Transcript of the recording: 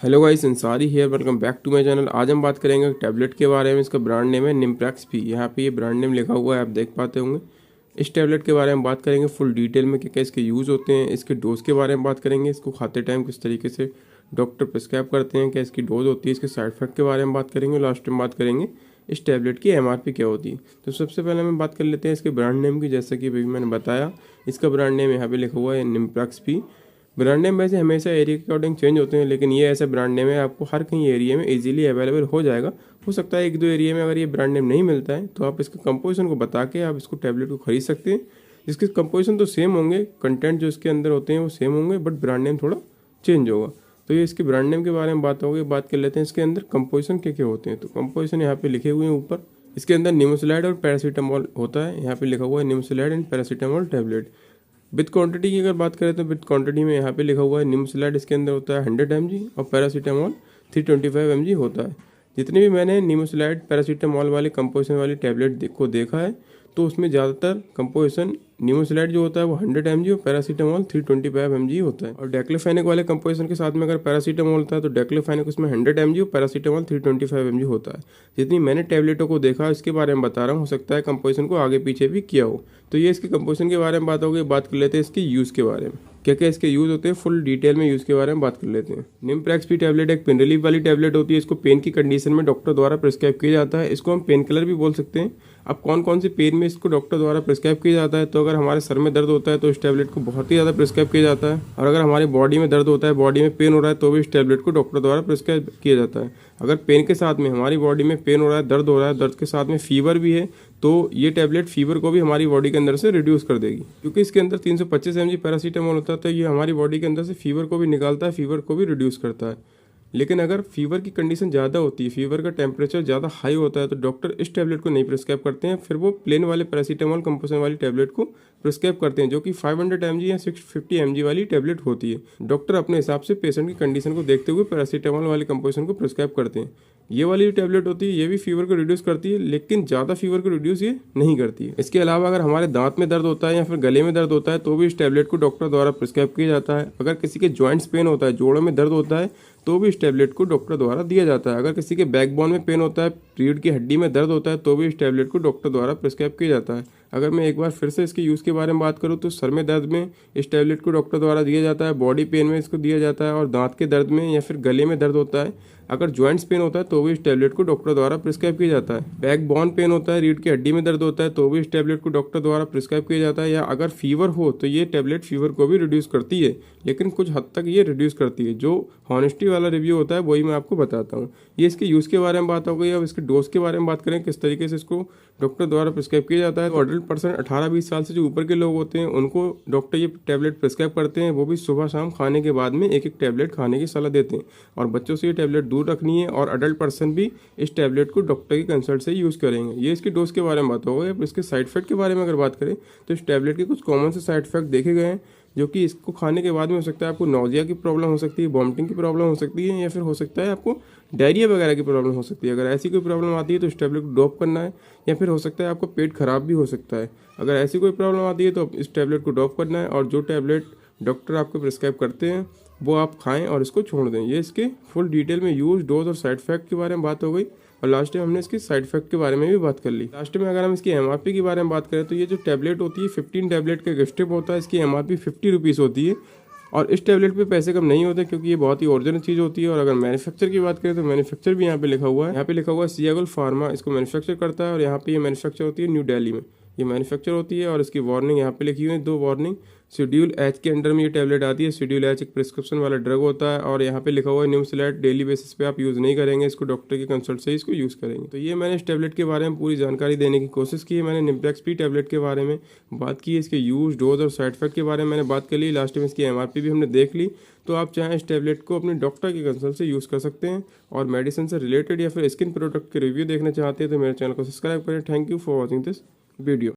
Hello guys, Ansari here. Welcome back to my channel. आज हम बात करेंगे टैबलेट के बारे में। इसका ब्रांड नेम है निम्प्रैक्स पी। यहाँ पे ये ब्रांड नेम लिखा हुआ है, आप देख पाते होंगे। इस टैबलेट के बारे में बात करेंगे फुल डिटेल में, क्या क्या इसके यूज़ होते हैं, इसके डोज के बारे में बात करेंगे, इसको खाते टाइम किस तरीके से डॉक्टर प्रिस्क्राइब करते हैं, क्या इसकी डोज होती है, इसके साइड इफेक्ट के बारे में बात करेंगे। लास्ट में बात करेंगे इस टैबलेट की एमआरपी क्या होती है। तो सबसे पहले हम बात कर लेते हैं इसके ब्रांड नेम की। जैसा कि अभी मैंने बताया, इसका ब्रांड नेम यहाँ पे लिखा हुआ है निम्प्रैक्स पी। ब्रांड नेम वैसे हमेशा एरिया के अकॉर्डिंग चेंज होते हैं, लेकिन ये ऐसा ब्रांड नेम है आपको हर कहीं एरिया में इजीली अवेलेबल हो जाएगा। हो सकता है एक दो एरिया में अगर ये ब्रांड नेम नहीं मिलता है तो आप इसके कंपोजिशन को बता के आप इसको टैबलेट को खरीद सकते हैं। इसके कंपोजिशन तो सेम होंगे, कंटेंट जो इसके अंदर होते हैं वो सेम होंगे, बट ब्रांड नेम थोड़ा चेंज होगा। तो ये इसके ब्रांड नेम के बारे में बात होगी। बात कर लेते हैं इसके अंदर कंपोजिशन क्या क्या होते हैं। तो कंपोजिशन यहाँ पे लिखे हुए हैं ऊपर। इसके अंदर निमोसिलाइड और पैरासीटामोल होता है। यहाँ पे लिखा हुआ है nimesulide and paracetamol tablet. With quantity की अगर बात करें तो विद क्वांटिटी में यहाँ पे लिखा हुआ है निमोसिलाइड इसके अंदर होता है 100 mg और पैरासीटामोल 325 mg होता है। जितने भी मैंने निमोसिलाइड पैरासीटामोल वाले कंपोजिशन वाली टैबलेट को देखा है तो उसमें ज़्यादातर कंपोजिशन निमोसिलाइड जो होता है वो 100 mg और पैरासीटामोल 325 mg होता है। और डेक्लोफेनेक वाले कंपोजिशन के साथ में अगर पैरासीटामोल होता है तो डेक्लोफेनेक उसमें 100 mg और पैरासीटामोल 325 mg होता है। जितनी मैंने टैबलेटों को देखा इसके बारे में बता रहा हूँ, हो सकता है कंपोजिशन को आगे पीछे भी किया हो। तो ये इसके कंपोजिशन के बारे में बात होगी। बात कर लेते हैं इसके यूज़ के बारे में, क्या क्या इसके यूज़ होते हैं, फुल डिटेल में यूज़ के बारे में बात कर लेते हैं। निम्प्रैक्स पी टैबलेट एक पेन रिलीफ वाली टैबलेट होती है। इसको पेन की कंडीशन में डॉक्टर द्वारा प्रिस्क्राइब किया जाता है। इसको हम पेन किलर भी बोल सकते हैं। अब कौन कौन से पेन में इसको डॉक्टर द्वारा प्रिस्क्राइब किया जाता है, तो अगर हमारे सर में दर्द होता है तो इस टैबलेट को बहुत ही ज़्यादा प्रिस्क्राइब किया जाता है। और अगर हमारी बॉडी में दर्द होता है, बॉडी में पेन हो रहा है, तो भी इस टैबलेट को डॉक्टर द्वारा प्रिस्क्राइब किया जाता है। अगर पेन के साथ में हमारी बॉडी में पेन हो रहा है, दर्द हो रहा है, दर्द के साथ में फीवर भी है, तो ये टैबलेट फीवर को भी हमारी बॉडी के अंदर से रिड्यूस कर देगी। क्योंकि इसके अंदर 325 mg पैरासीटामोल होता है, तो ये हमारी बॉडी के अंदर से फीवर को भी निकालता है, फीवर को भी रिड्यूस करता है। लेकिन अगर फीवर की कंडीशन ज़्यादा होती है, फीवर का टेम्परेचर ज़्यादा हाई होता है, तो डॉक्टर इस टैबलेट को नहीं प्रिस्क्राइब करते हैं। फिर वो प्लेन वाले पैरासीटामोल कंपोजिशन वाली टैबलेट को प्रिस्क्राइब करते हैं, जो कि 500 mg या 650 mg वाली टैबलेट होती है। डॉक्टर अपने हिसाब से पेशेंट की कंडीशन को देखते हुए पैरासीटामोल वाले कंपोजिशन को प्रिस्क्राइब करते हैं। ये वाली टैबलेट होती है, ये भी फीवर को रिड्यूस करती है, लेकिन ज़्यादा फीवर को रिड्यूस ये नहीं करती है। इसके अलावा अगर हमारे दांत में दर्द होता है या फिर गले में दर्द होता है तो भी इस टैबलेट को डॉक्टर द्वारा प्रिस्क्राइब किया जाता है। अगर किसी के जॉइंट्स पेन होता है, जोड़ों में दर्द होता है, तो भी इस टैबलेट को डॉक्टर द्वारा दिया जाता है। अगर किसी के बैकबोन में पेन होता है, रीढ़ की हड्डी में दर्द होता है, तो भी इस टैबलेट को डॉक्टर द्वारा प्रिस्क्राइब किया जाता है। अगर मैं एक बार फिर से इसके यूज़ के बारे में बात करूँ तो सर में दर्द में इस टैबलेट को डॉक्टर द्वारा दिया जाता है, बॉडी पेन में इसको दिया जाता है, और दांत के दर्द में या फिर गले में दर्द होता है, अगर जॉइंट्स पेन होता है तो भी इस टैबलेट को डॉक्टर द्वारा प्रिस्क्राइब किया जाता है। बैक बोन पेन होता है, रीढ़ की हड्डी में दर्द होता है, तो भी इस टैबलेट को डॉक्टर द्वारा प्रिस्क्राइब किया जाता है। या अगर फीवर हो तो ये टैबलेट फीवर को भी रिड्यूस करती है, लेकिन कुछ हद तक ये रिड्यूस करती है। जो हॉनेस्टी वाला रिव्यू होता है वही मैं आपको बताता हूँ। ये इसके यूज़ के बारे में बात हो गई। अब इसके डोज के बारे में बात करें, किस तरीके से इसको डॉक्टर द्वारा प्रिस्क्राइब किया जाता है। तो अडल्ट पर्सन 18-20 साल से जो ऊपर के लोग होते हैं उनको डॉक्टर ये टैबलेट प्रिस्क्राइब करते हैं। वो भी सुबह शाम खाने के बाद में एक एक टैबलेट खाने की सलाह देते हैं। और बच्चों से ये टैबलेट दूर रखनी है, और अडल्ट पर्सन भी इस टैबलेट को डॉक्टर की कंसल्ट से यूज़ करेंगे। ये इसके डोज के बारे में बात होगा। अब इसके साइड इफेक्ट के बारे में अगर बात करें तो इस टैबलेट के कुछ कॉमन से साइड इफेक्ट देखे गए हैं, जो कि इसको खाने के बाद में हो सकता है आपको नौजिया की प्रॉब्लम हो सकती है, वॉमिटिंग की प्रॉब्लम हो सकती है, या फिर हो सकता है आपको डायरिया वगैरह की प्रॉब्लम हो सकती है। अगर ऐसी कोई प्रॉब्लम आती है तो इस टैबलेट को ड्रॉप करना है, या फिर हो सकता है आपको पेट खराब भी हो सकता है। अगर ऐसी कोई प्रॉब्लम आती है तो इस टैबलेट को ड्रॉप करना है, और जो टैबलेट डॉक्टर आपको प्रिस्क्राइब करते हैं वो आप खाएं और इसको छोड़ दें। ये इसके फुल डिटेल में यूज़, डोज और साइड इफेक्ट के बारे में बात हो गई। और लास्ट में हमने इसकी साइड इफेक्ट के बारे में भी बात कर ली। लास्ट में अगर हम इसकी एमआरपी के बारे में बात करें तो ये जो टैबलेट होती है 15 टैबलेट का एक स्ट्रिप होता है। इसकी एमआरपी 50 रुपीज़ होती है, और इस टैबलेट पे पैसे कम नहीं होते क्योंकि ये बहुत ही ओरिजिनल चीज़ होती है। और अगर मैन्युफैक्चर की बात करें तो मैन्युफैक्चर भी यहाँ पे लिखा हुआ है। यहाँ पे लिखा हुआ है सियागुल फार्मा इसको मैन्युफैक्चर करता है, और यहाँ पे ये मैन्युफैक्चर होती है न्यू दिल्ली में, ये मैन्युफैक्चर होती है। और इसकी वार्निंग यहाँ पे लिखी हुई है, 2 वार्निंग। शेड्यूल एच के अंडर में ये टैबलेट आती है। शेड्यूल एच एक प्रिस्क्रिप्शन वाला ड्रग होता है, और यहाँ पे लिखा हुआ है निमोसिलाइड डेली बेसिस पे आप यूज़ नहीं करेंगे, इसको डॉक्टर की कंसल्ट से इसको यूज़ करेंगे। तो ये मैंने इस टैबलेट के बारे में पूरी जानकारी देने की कोशिश की है। मैंने निम्प्रैक्स पी टैबलेट के बारे में बात की है, इसके यूज़, डोज और साइड इफेक्ट के बारे में मैंने बात कर ली। लास्ट में इसकी एमआरपी भी हमने देख ली। तो आप चाहें इस टैबलेट को अपने डॉक्टर की कंसल्ट से यूज़ कर सकते हैं। और मेडिसिन से रिलेटेड या फिर स्किन प्रोडक्ट के रिव्यू देखना चाहते हैं तो मेरे चैनल को सब्सक्राइब करें। Thank you for watching this video.